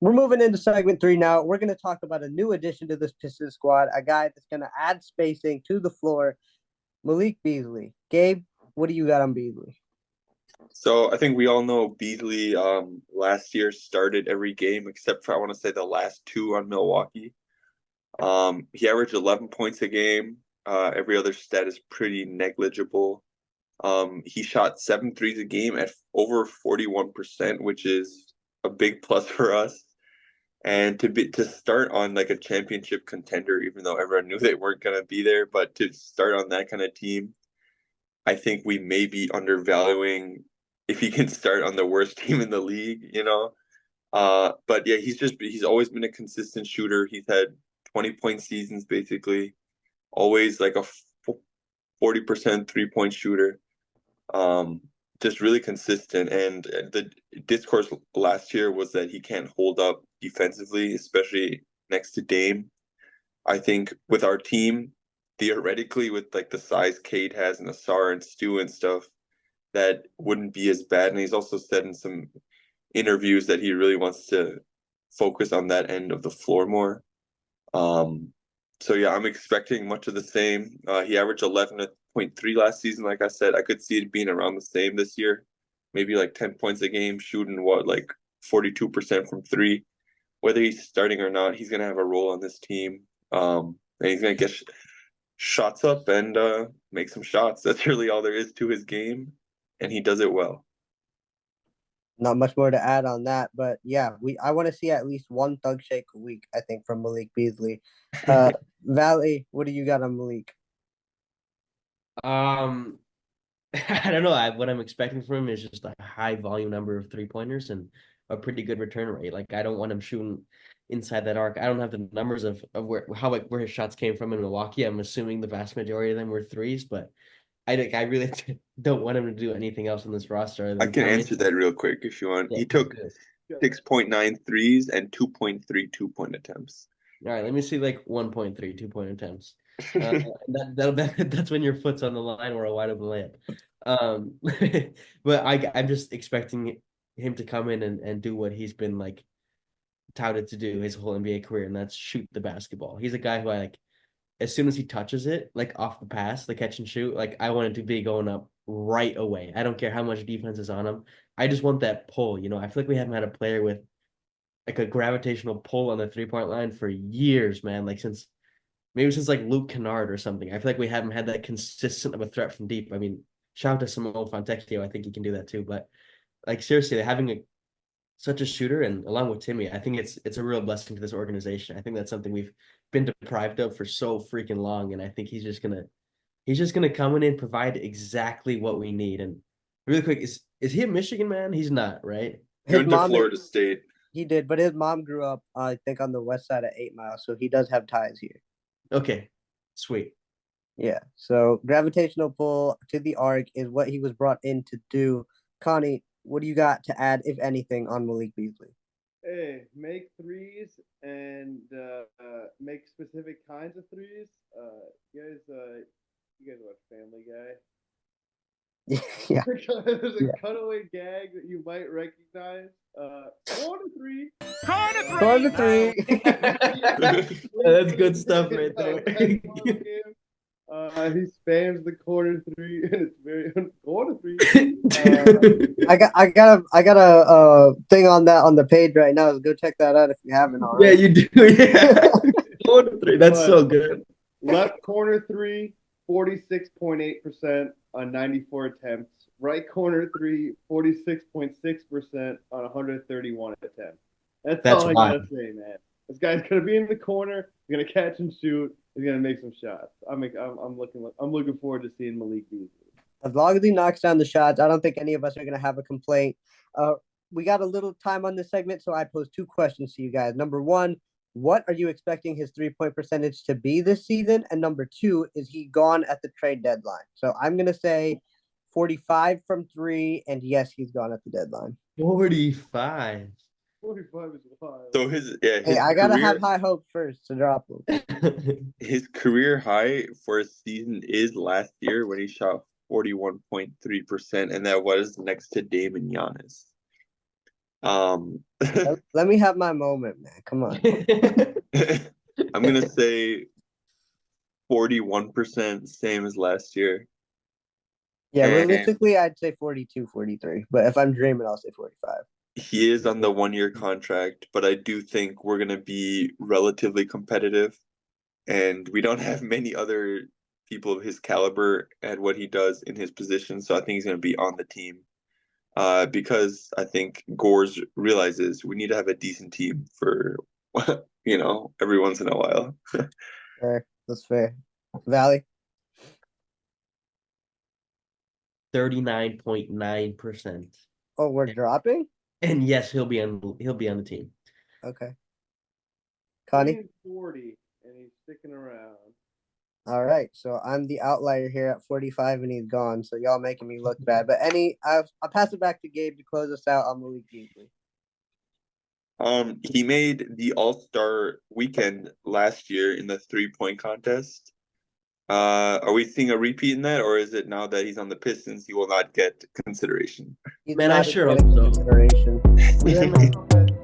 We're moving into segment 3 now. We're going to talk about a new addition to this Pistons squad, a guy that's going to add spacing to the floor, Malik Beasley. Gabe, what do you got on Beasley? So I think we all know Beasley last year started every game except for I want to say the last two on Milwaukee. He averaged 11 points a game. Every other stat is pretty negligible. He shot seven threes a game at over 41%, which is a big plus for us. And to start on like a championship contender, even though everyone knew they weren't gonna be there, but to start on that kind of team, I think we may be undervaluing if he can start on the worst team in the league. But yeah, he's always been a consistent shooter. He's had 20-point seasons basically, always like a 40% 3-point shooter. Um, just really consistent. And the discourse last year was that he can't hold up defensively, especially next to Dame. I think with our team, theoretically, with like the size Cade has and Asar and Stu and stuff, that wouldn't be as bad. And he's also said in some interviews that he really wants to focus on that end of the floor more. Um, so yeah, I'm expecting much of the same. He averaged 11.3 last season. Like I said, I could see it being around the same this year. Maybe like 10 points a game, shooting like 42% from three. Whether he's starting or not, he's gonna have a role on this team. And he's gonna get shots up and make some shots. That's really all there is to his game, and he does it well. Not much more to add on that, but yeah, I want to see at least one thug shake a week, I think, from Malik Beasley. Uh, Valley, what do you got on Malik? Um, I don't know. What I'm expecting from him is just a high volume number of 3 pointers and a pretty good return rate. Like I don't want him shooting inside that arc. I don't have the numbers of where his shots came from in Milwaukee. I'm assuming the vast majority of them were threes, but I really don't want him to do anything else on this roster other I than can come in. answer that real quick if you want. Yeah, He let's took do it. 6.9 threes and 2.3 2-point attempts. All right, let me see like 1.3 2-point attempts. Uh, that's when your foot's on the line or a wide open layup. Um, but I'm just expecting him to come in and do what he's been like touted to do his whole NBA career, and that's shoot the basketball. He's a guy who I like as soon as he touches it, like off the pass, the catch and shoot, like I want it to be going up right away. I don't care how much defense is on him. I just want that pull. I feel like we haven't had a player with like a gravitational pull on the 3-point line for years, man. Like maybe since like Luke Kennard or something. I feel like we haven't had that consistent of a threat from deep. I mean, shout out to Samuel Fontecchio. I think he can do that too. But like seriously, having such a shooter and along with Timmy, I think it's a real blessing to this organization. I think that's something we've been deprived of for so freaking long. And I think he's just gonna come in and provide exactly what we need. And really quick, is he a Michigan man? He's not, right? He His went to mom, Florida State. he did, but his mom grew up, I think, on the west side of 8 Mile, so he does have ties here. Okay, sweet. Yeah, so gravitational pull to the arc is what he was brought in to do. Connie, what do you got to add, if anything, on Malik Beasley? Hey, make threes and make specific kinds of threes. You guys watch Family Guy? Yeah, There's a yeah. cutaway gag that you might recognize. Corner three. Corner three. That's good stuff right there. He spams the corner three, and it's very corner three. I got a thing on that on the page right now. So go check that out if you haven't Yeah, already. you do. Yeah. Corner three. That's so But good. left corner three, 46.8% on 94 attempts. Right corner three, 46.6% on 131 attempts. That's That's all I wild. gotta say, man. This guy's gonna be in the corner. He's gonna catch and shoot. He's gonna make some shots. I'm looking forward to seeing Malik Beasley. As long as he knocks down the shots, I don't think any of us are going to have a complaint. Uh, we got a little time on this segment, so I pose two questions to you guys. Number one, what are you expecting his 3-point percentage to be this season? And number two, is he gone at the trade deadline? So I'm going to say 45 from three, and yes, he's gone at the deadline. 45. 45 is wild. So Hey, I got to have high hopes first to drop him. his career high for a season is last year when he shot 41.3%, and that was next to Dame and Giannis. Let me have my moment, man. Come on. I'm gonna say 41%, same as last year. Yeah, And realistically, I'd say 42, 43. But if I'm dreaming, I'll say 45. he is on the 1 year contract, but I do think we're gonna be relatively competitive. And we don't have many other people of his caliber at what he does in his position, so I think he's gonna be on the team. Because I think Gores realizes we need to have a decent team for every once in a while. Fair. That's fair. Valley? 39.9%. Oh, we're dropping? And yes, he'll be on the team. Okay. Connie? He's 40, and he's sticking around. All right. So I'm the outlier here at 45 and he's gone. So y'all making me look bad. But I'll pass it back to Gabe to close us out on Malik Beasley. He made the All-Star weekend last year in the 3-point contest. Are we seeing a repeat in that, or is it now that he's on the Pistons, he will not get consideration? He's Man, I not sure getting hope so. consideration. Yeah,